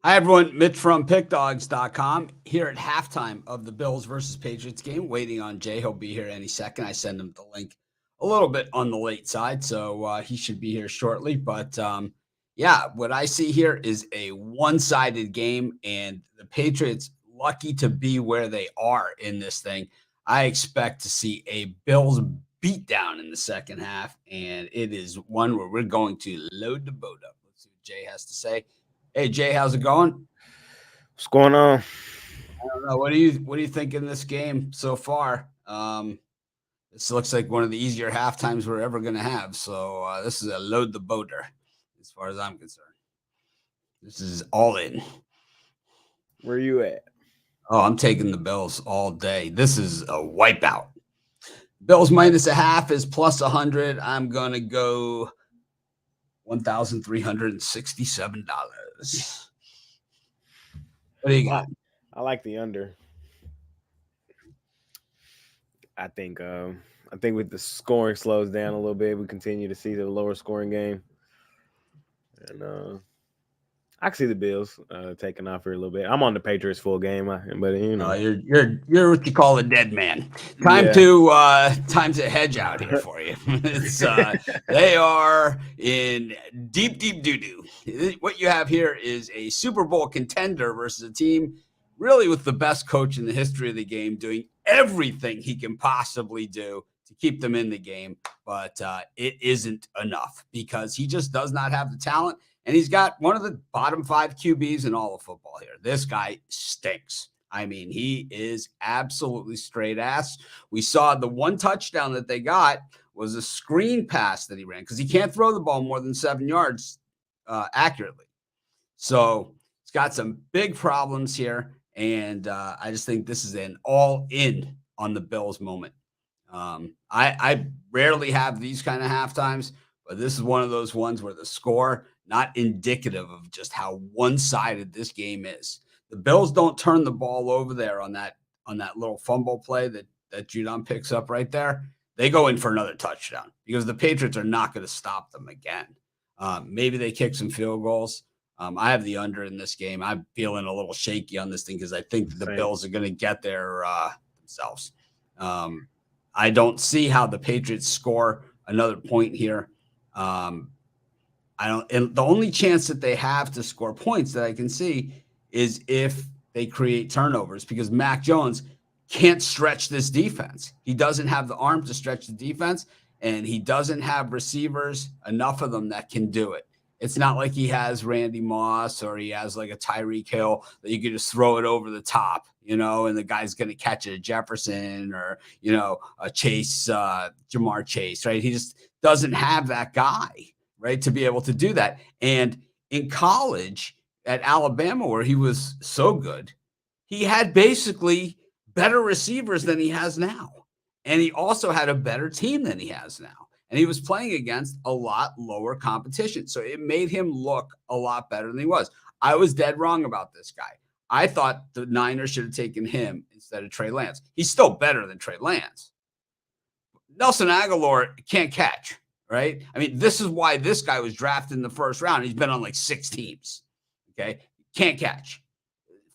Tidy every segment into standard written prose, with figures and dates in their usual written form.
Hi, everyone. Mitch from PickDogs.com here at halftime of the Bills versus Patriots game. Waiting on Jay. He'll be here any second. I send him the link a little bit on the late side, so he should be here shortly. But yeah, what I see here is a one-sided game, and the Patriots lucky to be where they are in this thing. I expect to see a Bills beatdown in the second half, and it is one where we're going to load the boat up. Let's see what Jay has to say. Hey Jay, how's it going? What's going on? I don't know. What do you think in this game so far? This looks like one of the easier half times we're ever going to have. So this is a load the boater, as far as I'm concerned. This is all in. Where you at? Oh, I'm taking the Bills all day. This is a wipeout. Bills minus a half is plus 100. I'm gonna go $1,367. What do you I, got? I like the under. I think I think with the scoring slows down a little bit, we continue to see the lower scoring game, and I can see the Bills taking off here a little bit. I'm on the Patriots full game, but You're what you call a dead man. yeah, Time to hedge out here for you. It's They are in deep doo doo. What you have here is a Super Bowl contender versus a team really with the best coach in the history of the game, doing everything he can possibly do to keep them in the game, but it isn't enough because he just does not have the talent. And he's got one of the bottom 5 QBs in all of football here. This guy stinks. I mean, he is absolutely straight ass. We saw the one touchdown that they got was a screen pass that he ran because he can't throw the ball more than 7 yards accurately. So he's got some big problems here. And I just think this is an all in on the Bills moment. I rarely have these kind of half times, but this is one of those ones where the score not indicative of just how one-sided this game is. The Bills don't turn the ball over there on that little fumble play that Judon picks up right there. They go in for another touchdown because the Patriots are not going to stop them again. Maybe they kick some field goals. I have the under in this game. I'm feeling a little shaky on this thing because I think the same. Bills are going to get there themselves. I don't see how the Patriots score another point here. I don't. And the only chance that they have to score points that I can see is if they create turnovers because Mac Jones can't stretch this defense. He doesn't have the arm to stretch the defense, and he doesn't have receivers, enough of them that can do it. It's not like he has Randy Moss or he has like a Tyreek Hill that you could just throw it over the top, and the guy's going to catch it, a Jefferson or, a Chase, Jamar Chase, right? He just doesn't have that guy, right, to be able to do that. And in college at Alabama, where he was so good, he had basically better receivers than he has now. And he also had a better team than he has now. And he was playing against a lot lower competition. So it made him look a lot better than he was. I was dead wrong about this guy. I thought the Niners should have taken him instead of Trey Lance. He's still better than Trey Lance. Nelson Aguilar can't catch, right? I mean, this is why this guy was drafted in the first round. He's been on like 6 teams. Okay. Can't catch.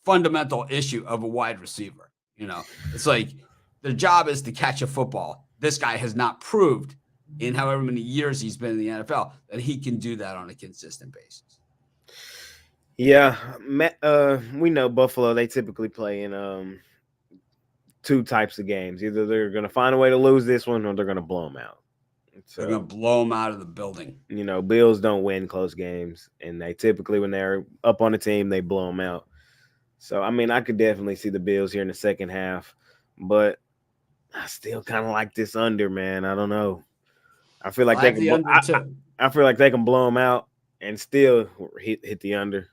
Fundamental issue of a wide receiver. It's like their job is to catch a football. This guy has not proved in however many years he's been in the NFL that he can do that on a consistent basis. Yeah, we know Buffalo. They typically play in two types of games. Either they're going to find a way to lose this one, or they're going to blow them out. They're going So to blow him out of the building. Bills don't win close games, and they typically, when they're up on the team, they blow them out. So I mean, I could definitely see the Bills here in the second half, but I still kind of like this under, man. I don't know. I feel like I they have can. the under too. I feel like they can blow them out and still hit the under.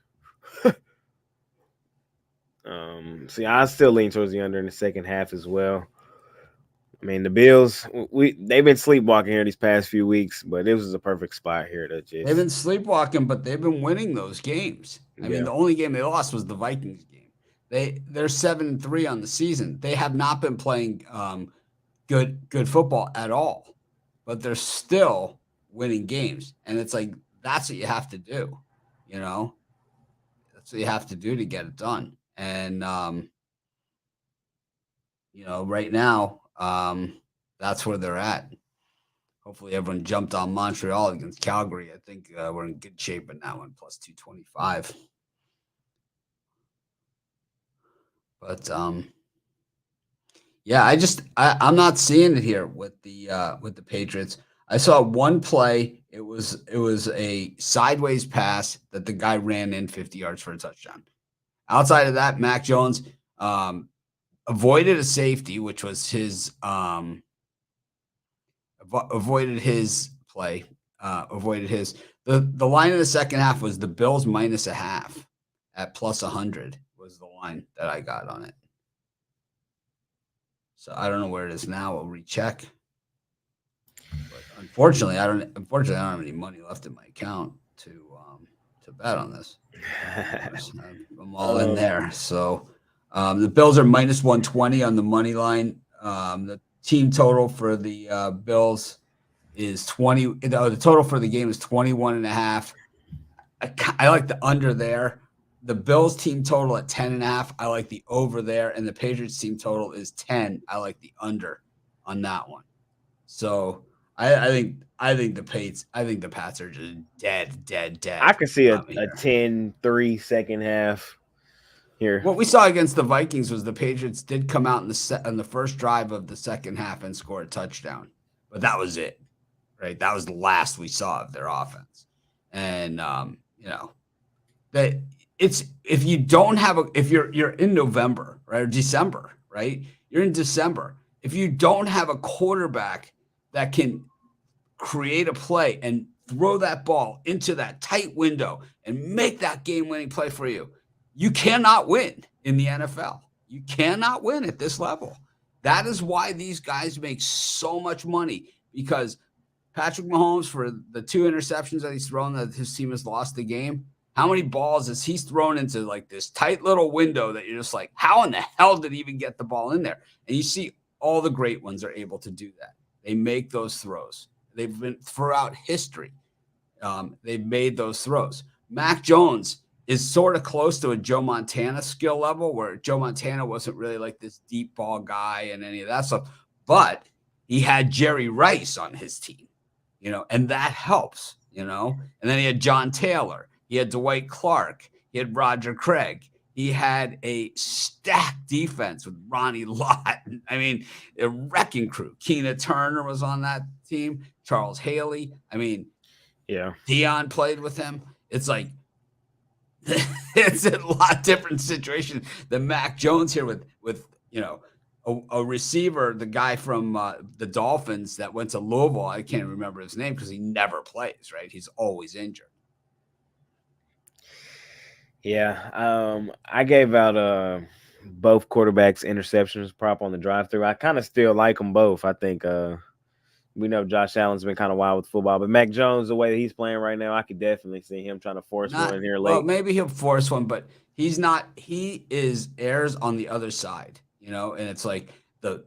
See, I still lean towards the under in the second half as well. I mean, the Bills, they've been sleepwalking here these past few weeks, but this was a perfect spot here to They've just been sleepwalking, but they've been winning those games. I mean, yeah. the only game they lost was the Vikings game. They're 7-3 on the season. They have not been playing good football at all, but they're still winning games. And it's like that's what you have to do. You know, That's what you have to do to get it done. And right now, that's where they're at. Hopefully, everyone jumped on Montreal against Calgary. I think we're in good shape in that one, plus 225. But yeah, I'm not seeing it here with the Patriots. I saw one play. It was a sideways pass that the guy ran in 50 yards for a touchdown. Outside of that, Mac Jones avoided a safety, which was his avoided his play. Avoided his the line in the second half was the Bills minus a half at plus 100 was the line that I got on it. So I don't know where it is now. We'll recheck. But unfortunately, I don't have any money left in my account to bet on this. I'm all in there. So the Bills are minus 120 on the money line. The team total for the Bills is 20. The total for the game is 21.5. I like the under there. The Bills team total at 10.5. I like the over there, and the Patriots team total is 10. I like the under on that one. So I think the Pats are just dead. I could see a 10-3 second half here. What we saw against the Vikings was the Patriots did come out in the first drive of the second half and score a touchdown, but that was it, right? That was the last we saw of their offense, and that it's if you don't have if you're in November, right, or December, right? You're in December. If you don't have a quarterback that can create a play and throw that ball into that tight window and make that game-winning play for you, you cannot win in the NFL. You cannot win at this level. That is why these guys make so much money, because Patrick Mahomes, for the 2 interceptions that he's thrown that his team has lost the game, how many balls has he thrown into like this tight little window that you're just like, how in the hell did he even get the ball in there? And you see all the great ones are able to do that. They make those throws. They've been throughout history. They've made those throws. Mac Jones is sort of close to a Joe Montana skill level, where Joe Montana wasn't really like this deep ball guy and any of that stuff, but he had Jerry Rice on his team, and that helps, and then he had John Taylor. He had Dwight Clark. He had Roger Craig. He had a stacked defense with Ronnie Lott. I mean, a wrecking crew. Keena Turner was on that team. Charles Haley. I mean, yeah, Dion played with him. It's like it's a lot different situation than Mac Jones here with a receiver, the guy from the Dolphins that went to Louisville. I can't remember his name because he never plays, right? He's always injured. Yeah, I gave out both quarterbacks interceptions prop on the drive-through. I kind of still like them both. I think we know Josh Allen's been kind of wild with football, but Mac Jones, the way that he's playing right now, I could definitely see him trying to force one in here late. Well, maybe he'll force one, but he's not. He airs on the other side, and it's like the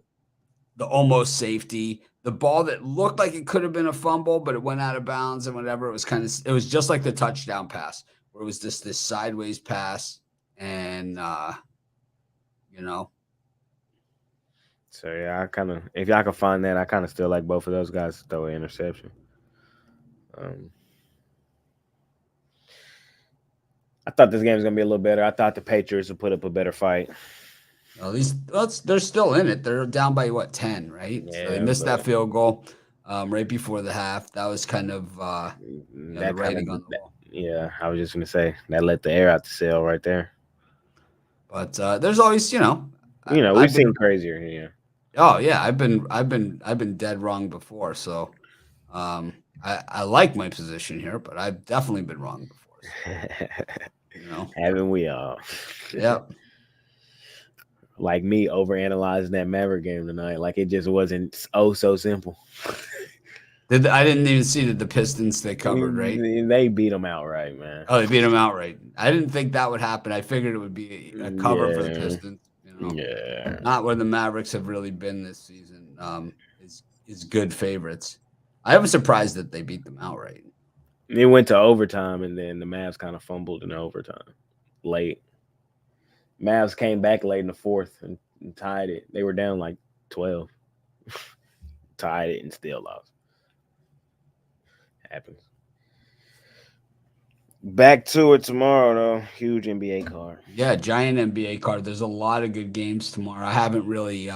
almost safety, the ball that looked like it could have been a fumble, but it went out of bounds and whatever. It was just like the touchdown pass, where it was just this sideways pass, and So yeah, if y'all can find that, I kind of still like both of those guys to throw an interception. I thought this game was gonna be a little better. I thought the Patriots would put up a better fight. At least they're still in it. They're down by 10, right? Yeah, so they missed that field goal right before the half. That was kind of the writing on the wall. Yeah, I was just gonna say that let the air out the sail right there. But there's always, we've seen crazier. Yeah. Oh yeah, I've been dead wrong before. So I like my position here, but I've definitely been wrong before. Haven't we all? Yep. Like me overanalyzing that Maverick game tonight, like it just wasn't so simple. I didn't even see that the Pistons they covered, right? They beat them outright, man. Oh, they beat them outright. I didn't think that would happen. I figured it would be a cover for the Pistons. Yeah. Not where the Mavericks have really been this season. Is good favorites. I was surprised that they beat them outright. It went to overtime, and then the Mavs kind of fumbled in overtime. late. Mavs came back late in the fourth and tied it. They were down like 12, tied it, and still lost. Happens. Back to it tomorrow, though. Huge NBA card. Yeah, giant NBA card. There's a lot of good games tomorrow. I haven't really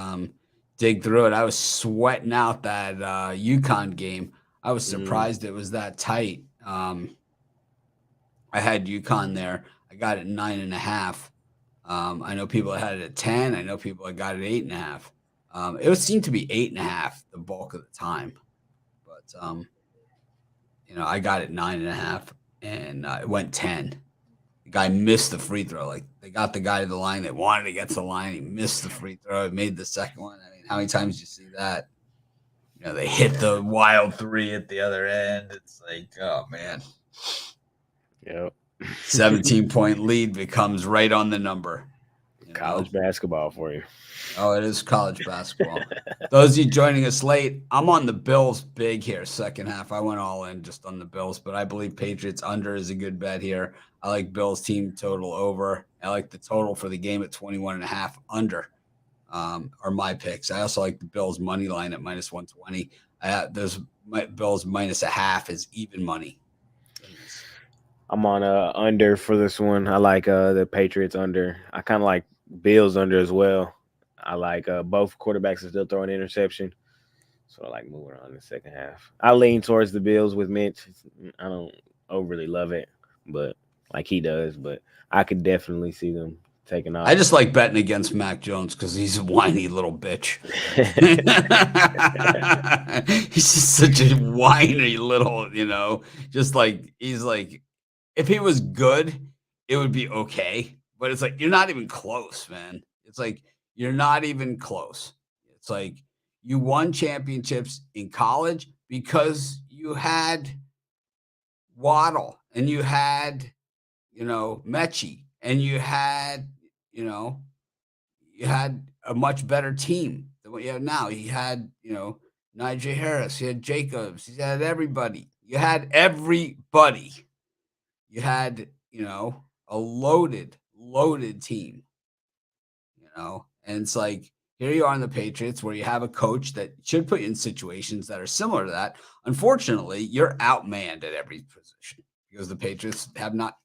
dig through it. I was sweating out that UConn game. I was Mm, surprised it was that tight. I had UConn there. I got it 9.5. I know people had it at 10. I know people that got it 8.5. It would seem to be 8.5 the bulk of the time, but I got it 9.5, and it went 10. The guy missed the free throw. Like they got the guy to the line. They wanted to get to the line. He missed the free throw. He made the second one. I mean, how many times do you see that? They hit the wild three at the other end. It's like, oh man. yep. 17-point lead becomes right on the number. College basketball for you. Oh, it is college basketball. Those of you joining us late, I'm on the Bills big here, second half. I went all in just on the Bills, but I believe Patriots under is a good bet here. I like Bills team total over. I like the total for the game at 21.5 under are my picks. I also like the Bills money line at minus 120. Those Bills minus a half is even money. I'm on under for this one. I like the Patriots under. I kind of like Bills under as well. I like both quarterbacks are still throwing interception. So I like moving on in the second half. I lean towards the Bills with Mitch. I don't overly love it, but like he does. But I could definitely see them taking off. I just like betting against Mac Jones because he's a whiny little bitch. He's just such a whiny little, just like he's like, if he was good, it would be okay. But it's like you're not even close, man. It's like you're not even close. It's like you won championships in college because you had Waddle and you had, Mechie and you had a much better team than what you have now. He had, Najee Harris, he had Jacobs, he had everybody. You had everybody. You had, a loaded team, and it's like here you are in the Patriots where you have a coach that should put you in situations that are similar to that. Unfortunately, you're outmanned at every position because the Patriots have not,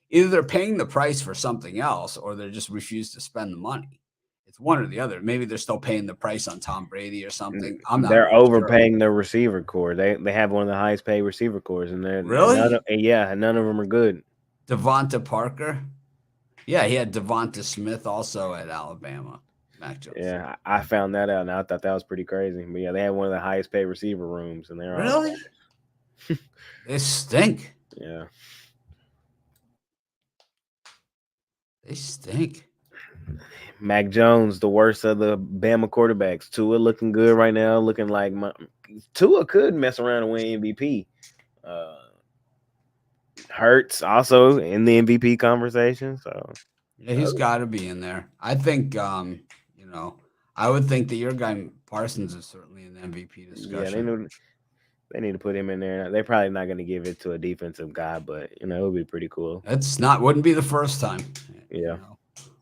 either they're paying the price for something else or they just refuse to spend the money. It's one or the other. Maybe they're still paying the price on Tom Brady or something. I'm not They're really sure. overpaying their receiver core. They have one of the highest paid receiver cores, and Really? none of them are good. Devonta Parker? Yeah, he had Devonta Smith also at Alabama. Mac Jones. Yeah, I found that out, and I thought that was pretty crazy. But yeah, they have one of the highest paid receiver rooms, and they're all Really? They stink. yeah. They stink. Mac Jones, the worst of the Bama quarterbacks. Tua looking good right now, looking like Tua could mess around and win MVP. Uh, Hurts also in the MVP conversation, so Yeah, he's got to be in there. I think, I would think that your guy Parsons is certainly in the MVP yeah, discussion. they need to put him in there. They're probably not going to give it to a defensive guy, but it would be pretty cool. Wouldn't be the first time. Yeah,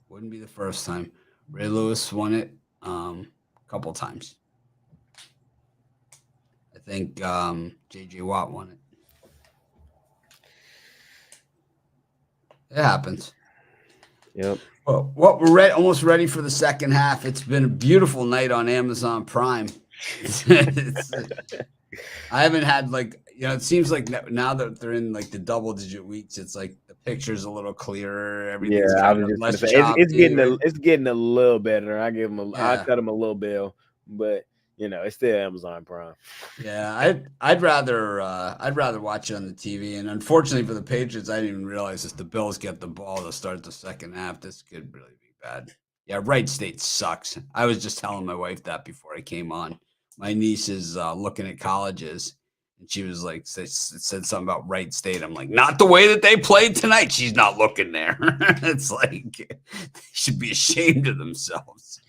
Wouldn't be the first time. Ray Lewis won it a couple times. I think J.J. Watt won it. It happens. yep. Well, we're almost ready for the second half. It's been a beautiful night on Amazon Prime. I haven't had it seems like now that they're in like the double-digit weeks, it's like the picture's a little clearer. Everything's Yeah, I kind was of just less gonna say choppy. it's getting a little better. I give them I Yeah. cut them a little bill, but it's still Amazon Prime. Yeah, I'd rather watch it on the TV. And unfortunately for the Patriots, I didn't even realize if the Bills get the ball to start the second half, this could really be bad. Yeah, Wright State sucks. I was just telling my wife that before I came on. My niece is looking at colleges, and she was like, said something about Wright State. I'm like, not the way that they played tonight. She's not looking there. It's like they should be ashamed of themselves.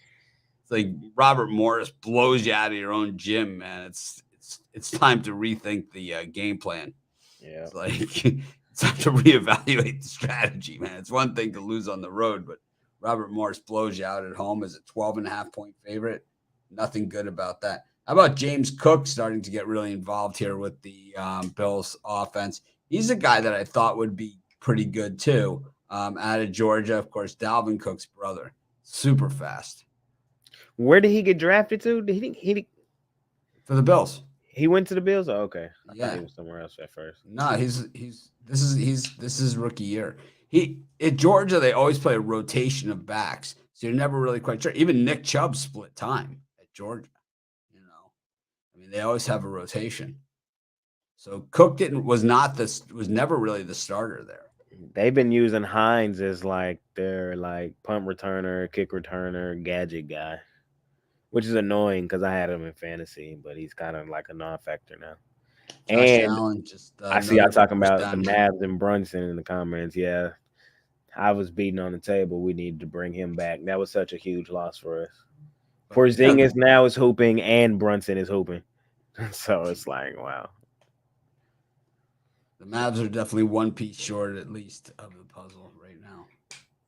It's like Robert Morris blows you out of your own gym, man. It's time to rethink the game plan. Yeah, It's like It's time to reevaluate the strategy, man. It's one thing to lose on the road, but Robert Morris blows you out at home as a 12.5 point favorite. Nothing good about that. How about James Cook starting to get really involved here with the Bills offense? He's a guy that I thought would be pretty good too. Out of Georgia, of course, Dalvin Cook's brother, super fast Where did he get drafted to? Did for the Bills. he went to the Bills? Oh, okay. I thought he Yeah, was somewhere else at first. no, this is his rookie year. He at Georgia they always play a rotation of backs, so you're never really quite sure. Even Nick Chubb split time at Georgia. You know, I mean they always have a rotation. So Cook didn't was never really the starter there. They've been using Hines as like their like punt returner, kick returner, gadget guy, which is annoying because I had him in fantasy, but he's kind of like a non-factor now. Josh And Allen just I see y'all another talking first about the down. Mavs and Brunson in the comments. Yeah, I was beating on the table. We needed to bring him back. That was such a huge loss for us. But yeah, Porzingis now is hooping and Brunson is hooping, so it's like wow. the Mavs are definitely one piece short at least of the puzzle right now.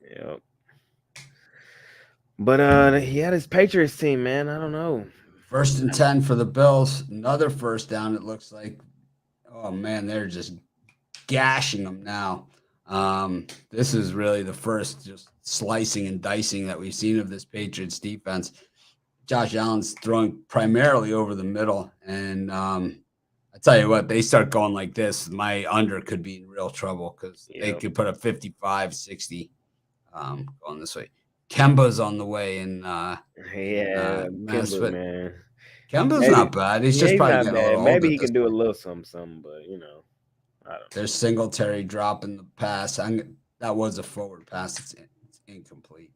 Yeah. But yeah, this Patriots team, man, I don't know. 1st and 10 for the Bills. Another first down. It looks like. Oh man, they're just gashing them now. This is really the first just slicing and dicing that we've seen of this Patriots defense. Josh Allen's throwing primarily over the middle, and I tell you what, they start going like this, my under could be in real trouble because they Yep. could put up 55, 60 going this way. Kemba's on the way in Yeah, Mass, Kimba, but man. Kemba's Maybe not bad. He's yeah, just he's probably not getting a bad. little old Maybe at he this can do a point. little something, but I don't know. There's Singletary dropping the pass. That was a forward pass. It's incomplete.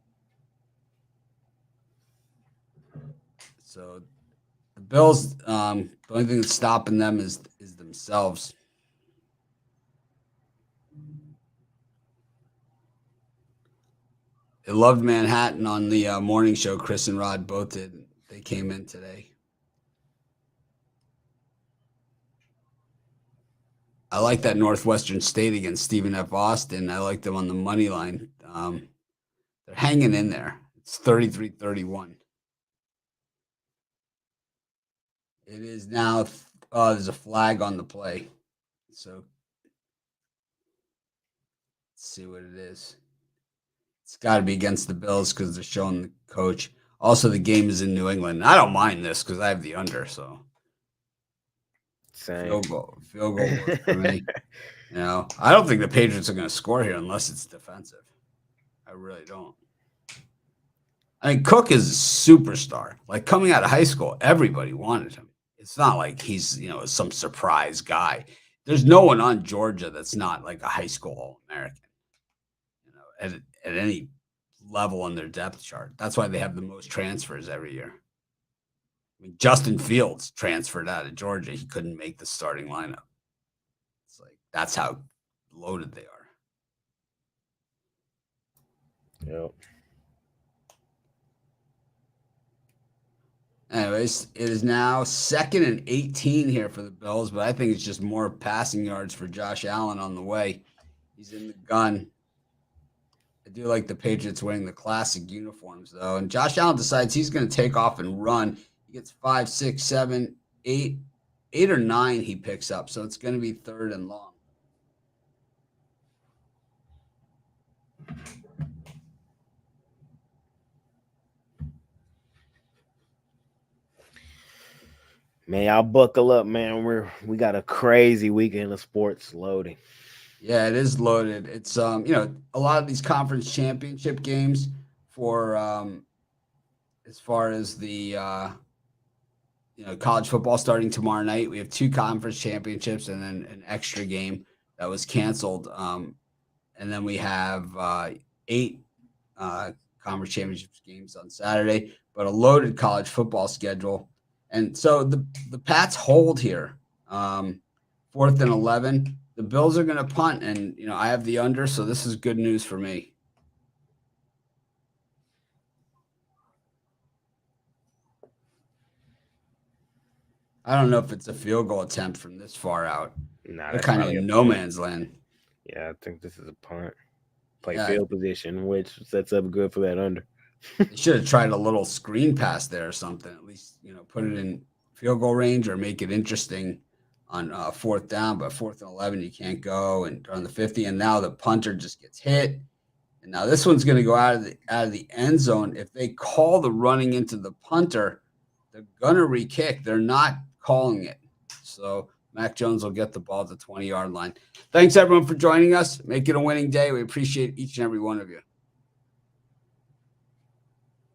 So the Bills, the only thing that's stopping them is themselves. They loved Manhattan on the morning show. Chris and Rod both did. They came in today. I like that Northwestern State against Stephen F. Austin. I like them on the money line. They're hanging in there. It's 33-31. It is now. There's a flag on the play. So let's see what it is. It's got to be against the Bills because they're showing the coach. Also, the game is in New England. I don't mind this because I have the under. So Same. field goal works for me. I don't think the Patriots are going to score here unless it's defensive. I really don't. I mean, Cook is a superstar. Like coming out of high school, everybody wanted him. It's not like he's some surprise guy. There's no one on Georgia that's not like a high school All American. At any level on their depth chart. That's why they have the most transfers every year. I mean, Justin Fields transferred out of Georgia. He couldn't make the starting lineup. It's like that's how loaded they are. Yep. Anyways, it is now 2nd and 18 here for the Bills, but I think it's just more passing yards for Josh Allen on the way. He's in the gun. I do like the Patriots wearing the classic uniforms, though. And Josh Allen decides he's going to take off and run. He gets 5, 6, 7, 8, 8 or 9 he picks up. So it's going to be 3rd and long. Man, y'all buckle up, man. We got a crazy weekend of sports loading. Yeah, it is loaded. It's a lot of these conference championship games for as far as the college football starting tomorrow night. We have 2 conference championships and then an extra game that was canceled. And then we have 8 conference championships games on Saturday, but a loaded college football schedule. And so the Pats hold here, 4th and 11. The Bills are going to punt, and I have the under, so this is good news for me. I don't know if it's a field goal attempt from this far out. Nah, They're that's kind of probably a in no punt. man's land. Yeah, I think this is a punt. Play Yeah, field position, which sets up good for that under. they should have tried a little screen pass there or something. At least, put it in field goal range or make it interesting on fourth down. But 4th and 11, you can't go, and on the 50, and now the punter just gets hit. And now this one's going to go out of the end zone. If they call the running into the punter, they're gonna re-kick. They're not calling it, so Mac Jones will get the ball at the 20-yard line. Thanks everyone for joining us. Make it a winning day. We appreciate each and every one of you.